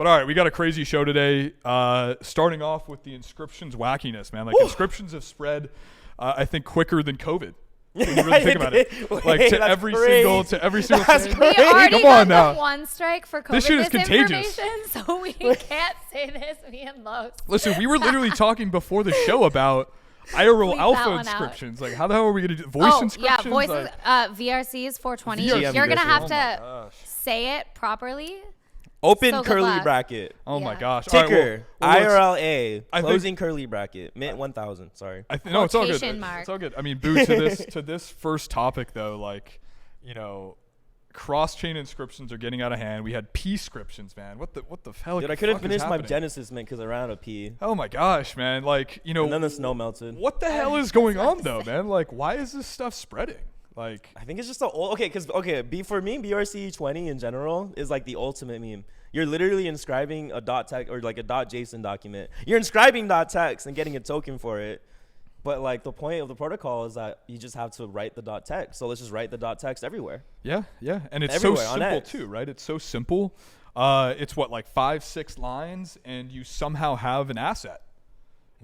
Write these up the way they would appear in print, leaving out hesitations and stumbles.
But all right, we got a crazy show today. Starting off with the inscriptions wackiness, man. Like inscriptions have spread, I think, quicker than COVID. When you really think about it, like to every single thing. We already Come on now. got the one strike for COVID This shit is contagious. so we can't say this. Me and Los. Listen, we were literally talking before the show about IRL Leave that alpha one inscriptions. Like, how the hell are we gonna do voice inscriptions? Yeah, voices. Like, VRCs 420. VRCs. You're gonna have Oh to say it properly. Open So good curly luck. bracket. oh my Yeah. gosh. All right, Ticker. well, let's- IRLA. I think- Closing curly bracket. Mint 1000. Sorry. No, it's all good. Quotation mark. It's all good. I mean, Boo, to this first topic though, like, you know, cross-chain inscriptions are getting out of hand. We had Pee-scriptions, man. What the hell? Dude, I couldn't finish my Genesis mint because I ran out of P. Oh my gosh, man. Like, you know, And then the snow melted. what the hell is going on though, man? Like, why is this stuff spreading? Like, I think it's just the old. For me, BRC20 in general is like the ultimate meme. You're literally inscribing a .text or like a .json document. You're inscribing .text and getting a token for it. But like the point of the protocol is that you just have to write the .text. So let's just write the .text everywhere. yeah, and it's Everywhere so on simple X. too, right? It's so simple. It's what, like 5-6 lines, and you somehow have an asset.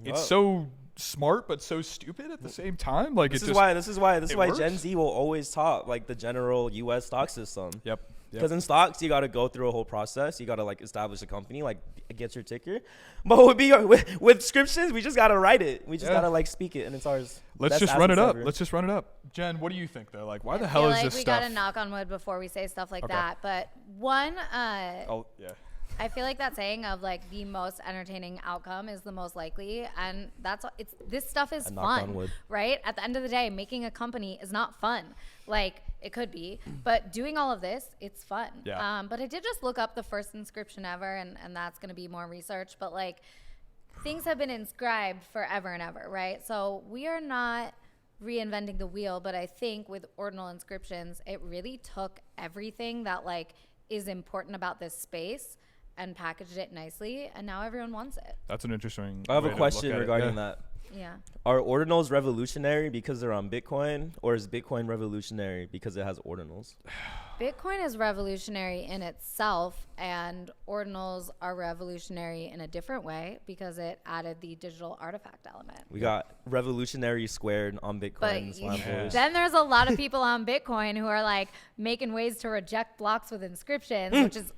It's so smart but so stupid at the same time. Like, This it is just why it Gen works. Z will always top like the general U.S. stock system. Yep. Because in stocks, you got to go through a whole process. You got to like establish a company, like get your ticker. But with inscriptions, we just got to write it. We just got to like speak it, and it's ours. Let's Best just run it assets up. ever. Let's just run it up. Jen, what do you think though? Like, why the I hell feel is like this we stuff? gotta knock on wood before we say stuff like Okay. that. But one, Oh yeah. I feel like that saying of like the most entertaining outcome is the most likely, and this stuff is knocked on fun, wood. right? At the end of the day, making a company is not fun. Like it could be, but doing all of this, it's fun. Yeah. But I did just look up the first inscription ever, and that's gonna be more research. But like things have been inscribed forever and ever, right? So we are not reinventing the wheel, but I think with ordinal inscriptions, it really took everything that like is important about this space and packaged it nicely, and now everyone wants it. That's an interesting. I have way a to question look at it. regarding Yeah. that. Yeah. Are ordinals revolutionary because they're on Bitcoin, or is Bitcoin revolutionary because it has ordinals? Bitcoin is revolutionary in itself, and ordinals are revolutionary in a different way because it added the digital artifact element. We got revolutionary squared on Bitcoin. But Slam Force. then there's a lot of people on Bitcoin who are like making ways to reject blocks with inscriptions, which is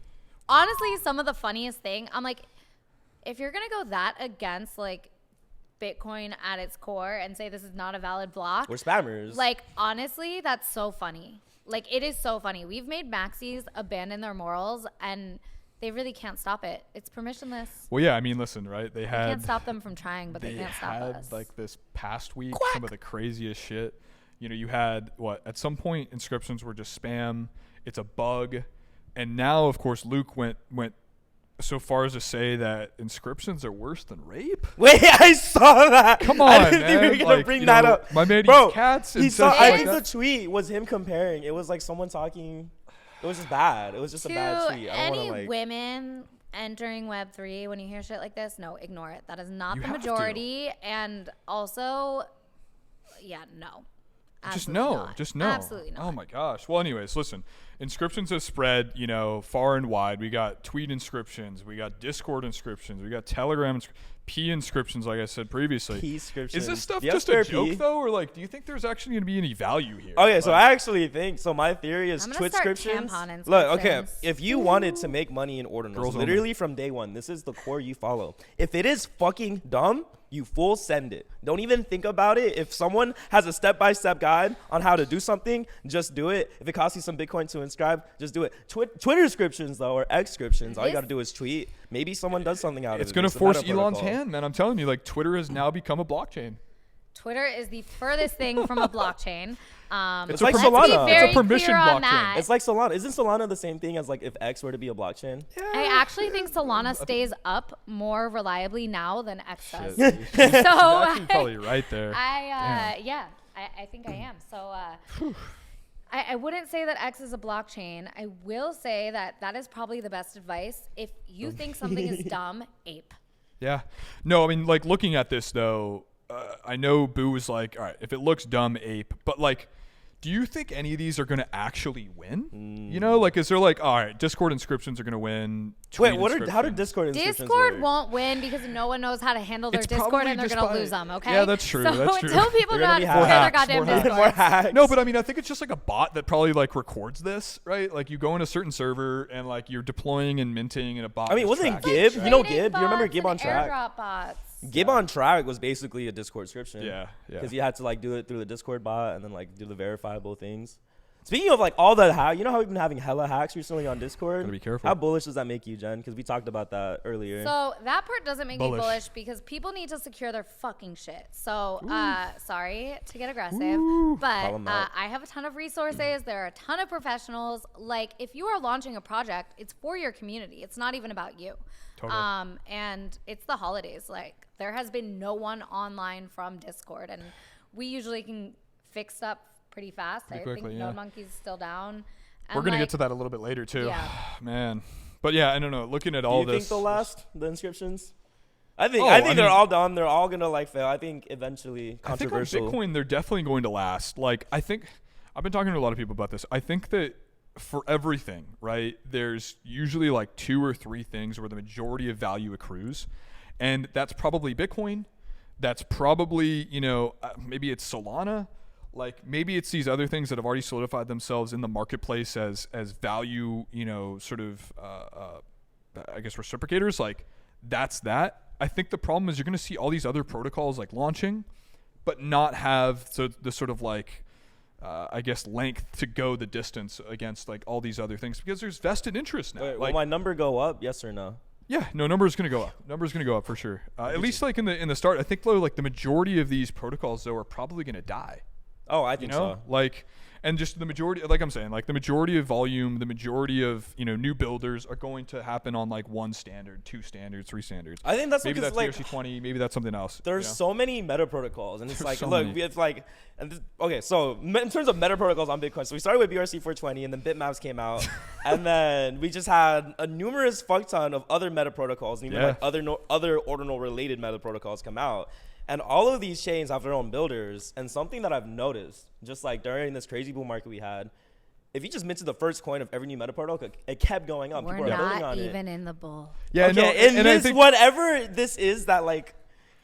honestly some of the funniest thing. I'm like, if you're gonna go that against like Bitcoin at its core and say this is not a valid block, We're spammers. like honestly, that's so funny. Like it is so funny. We've made maxis abandon their morals, and they really can't stop it. It's permissionless. Well, yeah. I mean, listen, right? They We had. can't stop them from trying, but they can't stop had us. like this past week some of the craziest shit. You know, you had what at some point inscriptions were just spam. It's a bug, and now of course Luke went so far as to say that inscriptions are worse than rape. Wait, I saw that. Come on, I didn't think we man. were gonna Like, bring you that know, up. my man Bro, eats cats and he stuff saw. I like think that. the tweet was him comparing. It was like someone talking. It was just bad. It was just a bad To tweet. I don't any want to like. women entering Web3, when you hear shit like this, no, ignore it. That is not You the have to. majority. And also, yeah, no. Just Absolutely no, not. just no. Absolutely not. Oh my gosh. Well, anyways, listen. Inscriptions have spread, you know, far and wide. We got tweet inscriptions, we got Discord inscriptions, we got Telegram P inscriptions, like I said previously. P-scriptions. Is this stuff Do you have just a spare P? joke though, or like, do you think there's actually going to be any value here? Okay, so Like, I actually think so. My theory is I'm gonna Twitch start inscriptions. tampon Look, okay, inscriptions. if you wanted to make money in ordinals, Girls only. literally from day one, this is the core you follow. If it is fucking dumb, you full send it. Don't even think about it. If someone has a step-by-step guide on how to do something, just do it. If it costs you some Bitcoin to inscribe, just do it. Twitter inscriptions though, or X inscriptions, all you gotta do is tweet. Maybe someone does something out of it. it's going to It's a force meta Elon's protocol. hand, man. I'm telling you, like Twitter has now become a blockchain. Twitter is the furthest thing from a blockchain. It's like let's Solana. be It's a very permission clear on blockchain. that. It's like Solana. Isn't Solana the same thing as like if X were to be a blockchain? I actually think Solana stays up more reliably now than X does. Shit. So You're actually probably right there. I think I am. So I wouldn't say that X is a blockchain. I will say that is probably the best advice. If you think something is dumb, ape. Yeah. No, I mean, like looking at this though, I know Boo was like, all right, if it looks dumb, ape, but like Do you think any of these are going to actually win? You know, like, is there like, all right, Discord inscriptions are going to win? Wait, how do Discord inscriptions Discord work? won't win because no one knows how to handle their Discord probably and they're just going to by- lose them, okay? Yeah, that's true, So that's true. until people They're know how gonna to be secure their hacks, goddamn more hacks. Discord. More hacks. No, but I mean, I think it's just like a bot that probably like records this, right? Like you go in a certain server and like you're deploying and minting and a bot. I mean, just wasn't it tracks Gib? it, You know right? Gib? Do you remember Gib on Track? Airdrop bots. Gib on Track was basically a Discord inscription. Yeah, yeah. Because you had to like do it through the Discord bot and then like do the verifiable things. Speaking of like all the you know how we've been having hella hacks recently on Discord? Gotta be careful. How bullish does that make you, Jen? Because we talked about that earlier. So that part doesn't make me Bullish. bullish because people need to secure their fucking shit. So, sorry to get aggressive, but Call 'em out. I have a ton of resources. There are a ton of professionals. Like, if you are launching a project, it's for your community. It's not even about you. Totally. And it's the holidays. Like, there has been no one online from Discord, and we usually can fix stuff pretty fast. Pretty I quickly, think yeah. No Monkey's still down. We're And, gonna like, get to that a little bit later too. Yeah. Man. But yeah, I don't know. Looking at do all you this. think they'll last, the inscriptions? I think I they're mean- all done. They're all gonna like fail. I think eventually controversial. I think on Bitcoin, they're definitely going to last. Like, I think I've been talking to a lot of people about this. I think that for everything, right, there's usually like 2 or 3 things where the majority of value accrues. And that's probably Bitcoin. That's probably, you know, maybe it's Solana. Like maybe it's these other things that have already solidified themselves in the marketplace as value, you know, sort of, I guess reciprocators. Like that's that. I think the problem is you're going to see all these other protocols like launching, but not have the sort of like, I guess length to go the distance against like all these other things because there's vested interest now. Wait, like, will my number go up? Yes or no? yeah, no, number's gonna go up. Number's gonna go up for sure. At least like in the start, I think though like the majority of these protocols though are probably gonna die. Oh, I You think know, so. like, and just the majority, like I'm saying, like the majority of volume, the majority of new builders are going to happen on like 1 standard, 2 standards, 3 standards. I think that's Maybe because that's like ERC20, maybe that's something else. there's so many meta protocols, and it's There's like, so look, many. it's like, okay, so in terms of meta protocols on Bitcoin, so we started with BRC 420, and then Bitmaps came out, and then we just had a numerous fuck ton of other meta protocols, and even like other ordinal related meta protocols come out. And all of these chains have their own builders. And something that I've noticed, just like during this crazy bull market we had, if you just minted the first coin of every new meta protocol, it kept going up. We're People are building not on even it. in the bull. Yeah, Okay, no, and I this, think whatever this is that like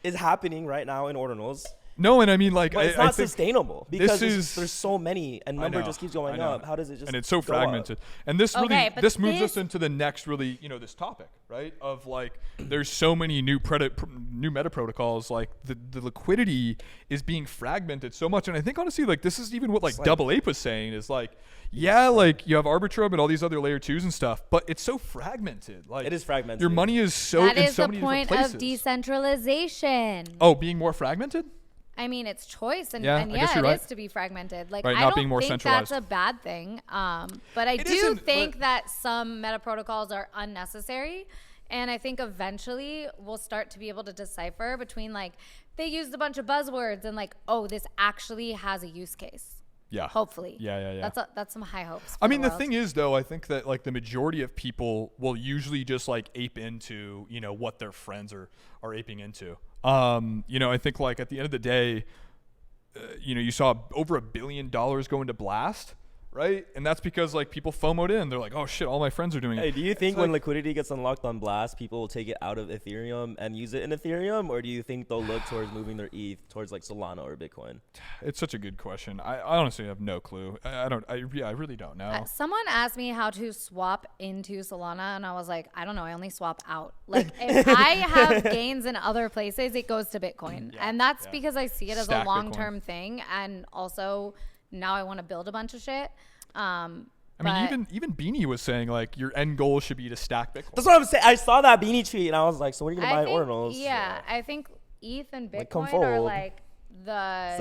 is happening right now in ordinals, no, and I mean like but it's I not think sustainable because is- there's so many and number know, just keeps I going know. up. How does it just and it's so go up? fragmented. And this really Okay, but this moves this- us into the next really this topic, right? Of like there's so many new meta protocols, like the liquidity is being fragmented so much. And I think honestly like this is even what like It's like- Double Ape was saying is like like you have Arbitrum and all these other layer 2s and stuff, but it's so fragmented. Like It is fragmented. Your money is so That in is so the many point different of places. decentralization. Oh, being more fragmented? I mean, it's choice, and, Yeah, and I guess yeah, you're it right. is to be fragmented. Like, Right, I not don't being more think centralized. that's a bad thing. But I It do isn't, think but- that some meta protocols are unnecessary, and I think eventually we'll start to be able to decipher between like they used a bunch of buzzwords and like, oh, this actually has a use case. Yeah. Hopefully. Yeah. That's some high hopes. I mean, the thing is, though, I think that like the majority of people will usually just like ape into, what their friends are aping into. I think like at the end of the day, you saw over $1 billion go into Blast, right? And that's because like people FOMO'd in. They're like, oh shit, all my friends are doing it. Hey, do you think It's when like- liquidity gets unlocked on Blast, people will take it out of Ethereum and use it in Ethereum, or do you think they'll look towards moving their ETH towards like Solana or Bitcoin? It's such a good question. I honestly have no clue. I really don't know. Someone asked me how to swap into Solana, and I was like, I don't know. I only swap out. Like, if I have gains in other places, it goes to Bitcoin. And that's because I see it as Stack a long-term thing. And also, now I want to build a bunch of shit. I mean, even Beanie was saying like your end goal should be to stack Bitcoin. That's what I'm saying. I saw that Beanie tweet and I was like, so what are you gonna buy in think, Ordinals? yeah, I think ETH and Like, come Bitcoin are forward. like It's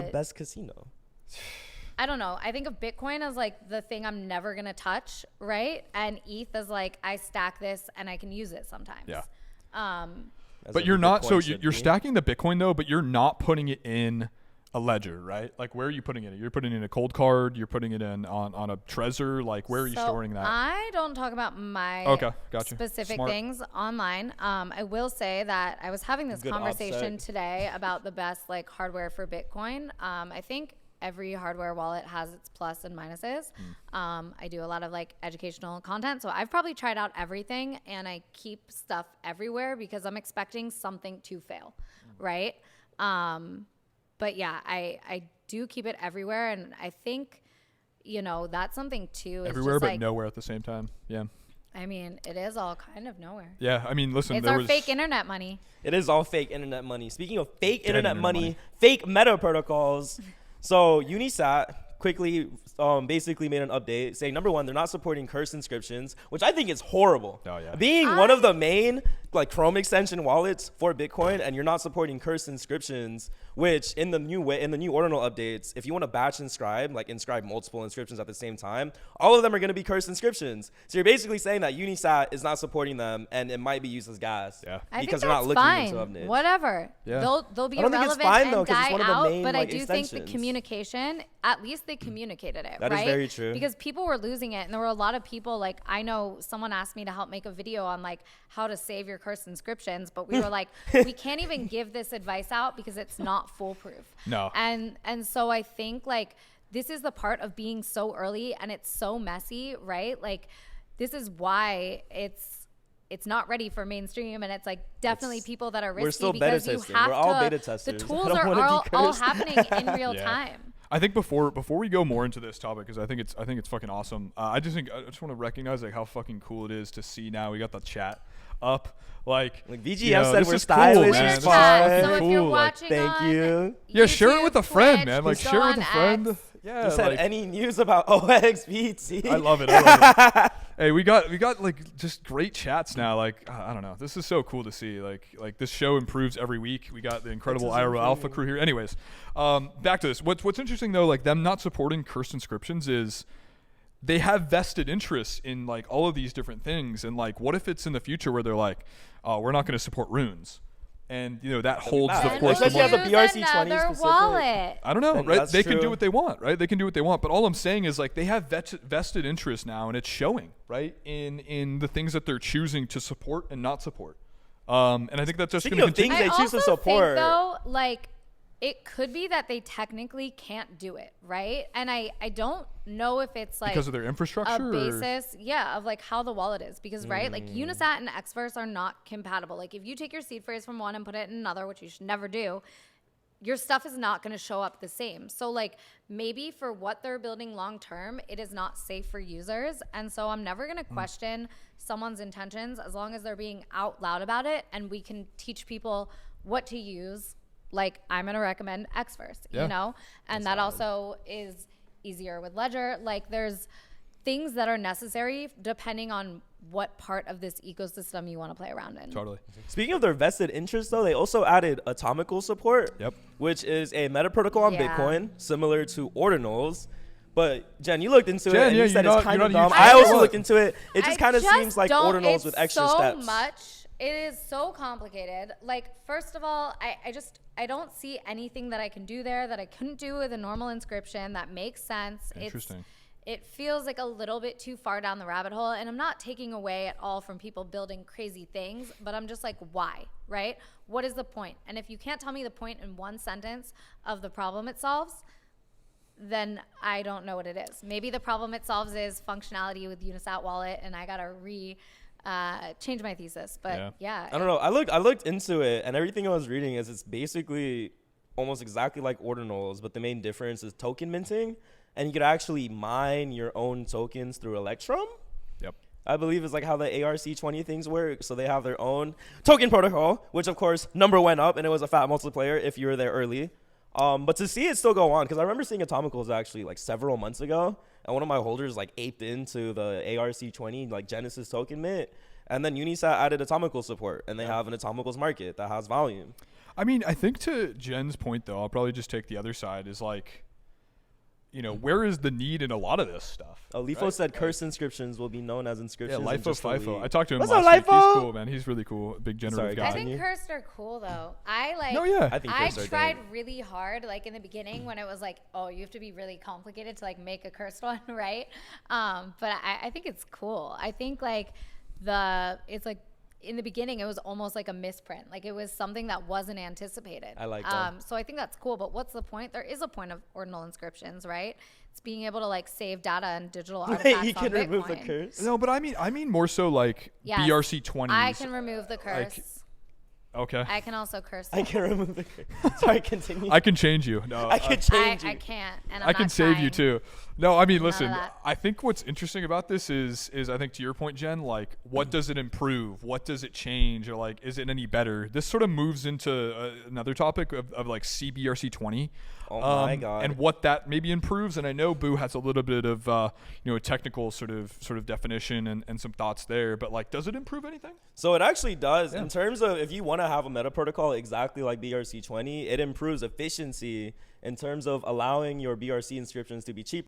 the best casino. I don't know. I think of Bitcoin as like the thing I'm never going to touch, right? And ETH is like I stack this and I can use it sometimes. Yeah. As But every you're not. Bitcoin So should you're be. stacking the Bitcoin though, but you're not putting it in a ledger, right? Like where are you putting it? You're putting it in a cold card. You're putting it in on a Trezor. Like where are you So storing that? I don't talk about my Okay, gotcha. specific Smart. things online. I will say that I was having this Good conversation offset. today about the best like hardware for Bitcoin. I think every hardware wallet has its plus and minuses. I do a lot of like educational content. So I've probably tried out everything, and I keep stuff everywhere because I'm expecting something to fail. Right. But yeah, I do keep it everywhere. And I think, you know, that's something too. Everywhere, but like, nowhere at the same time. Yeah. I mean, it is all kind of nowhere. Yeah. I mean, listen, It's our fake internet money. It is all fake internet money. Speaking of fake internet money, fake meta protocols. So Unisat quickly basically made an update saying, number one, they're not supporting curse inscriptions, which I think is horrible. Oh, yeah. Being one of the main like Chrome extension wallets for Bitcoin, and you're not supporting curse inscriptions, which in the new ordinal updates, if you want to batch inscribe, like inscribe multiple inscriptions at the same time, all of them are going to be curse inscriptions. So you're basically saying that Unisat is not supporting them, and it might be used as gas. Yeah. Because they're not looking into updates. Whatever. Yeah. They'll be I don't think it's irrelevant fine, and though, 'cause it's die one of the out. main, But like, I do think the extensions. communication, at least they communicated it, That right? is very true. Because people were losing it, and there were a lot of people. Like, I know someone asked me to help make a video on like how to save your cursed inscriptions, but we were like, we can't even give this advice out because it's not foolproof. No. And so I think like this is the part of being so early, and it's so messy, right? Like this is why it's not ready for mainstream, and it's like definitely people that are risky. We're still beta because you testing. have We're all to, beta the testers. I tools don't are wanna be all cursed. happening in real Yeah. time. I think before we go more into this topic, because I think it's fucking awesome. I just want to recognize like how fucking cool it is to see now we got the chat up. Like VGF you know, said this we're is stylish cool, as man. Twitter This is fuck. chat. fucking So if cool. you're Like, watching thank on you. yeah, share it YouTube, with a friend, Twitch, man. Like go share it on with a friend. X. Yeah, You said like, any news about OXBT? I love it. Hey, we got like just great chats now. Like I don't know, this is so cool to see. Like this show improves every week. We got the incredible This is IRL Alpha improving. crew here. Anyways, back to this. What's interesting though, like them not supporting cursed inscriptions is they have vested interests in like all of these different things. And like, what if it's in the future where they're like, oh, we're not going to support runes, and you know that holds the bad. force. Especially of as a what- BRC 20 another specific. wallet. I don't know, Then right? that's They can do true. what they want, right? They can do what they want. But all I'm saying is like they have vested interest now, and it's showing, right, in the things that they're choosing to support and not support. And I think that's just Speaking going to of continue. things I they choose to also support. think though, like it could be that they technically can't do it, right? And I don't know if it's like Because of their a infrastructure? or- basis, of like how the wallet is, because right, like Unisat and Xverse are not compatible. Like if you take your seed phrase from one and put it in another, which you should never do, your stuff is not going to show up the same. So like maybe for what they're building long term, it is not safe for users. And so I'm never going to question someone's intentions as long as they're being out loud about it, and we can teach people what to use. Like I'm going to recommend Xverse, Yeah. you know, and that also is easier with Ledger. Like there's things that are necessary depending on what part of this ecosystem you want to play around in. Totally. Speaking of their vested interest, though, they also added atomical support, Yep. which is a meta protocol on Yeah. Bitcoin, similar to Ordinals. But Jen, you looked into Jen, it and yeah, you said you're it's not- kind you're of not a dumb. huge I fan also of looked it. into it. It just kind of seems like don't- Ordinals it's with extra so steps. much. It is so complicated. Like, first of all, I don't see anything that I can do there that I couldn't do with a normal inscription that makes sense. Interesting. It feels like a little bit too far down the rabbit hole, and I'm not taking away at all from people building crazy things, but I'm just like, why, right? What is the point? And if you can't tell me the point in one sentence of the problem it solves, then I don't know what it is. Maybe the problem it solves is functionality with Unisat wallet, and I gotta change my thesis. But yeah, I don't know. I looked into it, and everything I was reading is it's basically almost exactly like Ordinals, but the main difference is token minting, and you could actually mine your own tokens through Electrum. Yep. I believe is like how the ARC20 things work. So they have their own token protocol, which of course number went up, and it was a fat multiplayer if you were there early. But to see it still go on, because I remember seeing Atomicals actually like several months ago, and one of my holders like aped into the ARC20 like Genesis token mint, and then Unisat added Atomical support, and they have an Atomicals market that has volume. I mean, I think to Jen's point, though, I'll probably just take the other side is like, you know, where is the need in a lot of this stuff? Lifo right? said cursed inscriptions will be known as Yeah, inscriptions. Lifo and just FIFO. delete. I talked to him What's last up, week. He's Lifo? cool, man. He's really cool. Big generative Sorry, guy. I continue. think cursed are cool though. I like. No, yeah. I think I cursed are tried dope. really hard, like in the beginning when it was like, oh, you have to be really complicated to like make a cursed one, right? But I think it's cool. I think like it's like in the beginning, it was almost like a misprint. Like it was something that wasn't anticipated. I like that. So I think that's cool. But what's the point? There is a point of ordinal inscriptions, right? It's being able to like save data and digital artifacts You can on remove the Bitcoin. curse. No, but I mean more so like Yes. BRC20s. I can remove the curse. Okay. I can also curse. I can remove the curse. Sorry, continue. I can change you. No, I can change you. I can't. And I'm I can not save you trying. too. No, I mean, None of listen, that. I think what's interesting about this is I think to your point, Jen, like what does it improve? What does it change? Or like, is it any better? This sort of moves into another topic of like CBRC20. Oh my God. And what that maybe improves. And I know Boo has a little bit of, a technical sort of definition and some thoughts there, but like, does it improve anything? So it actually does. Yeah. In terms of if you want to have a meta protocol exactly like BRC20, it improves efficiency in terms of allowing your BRC inscriptions to be cheaper.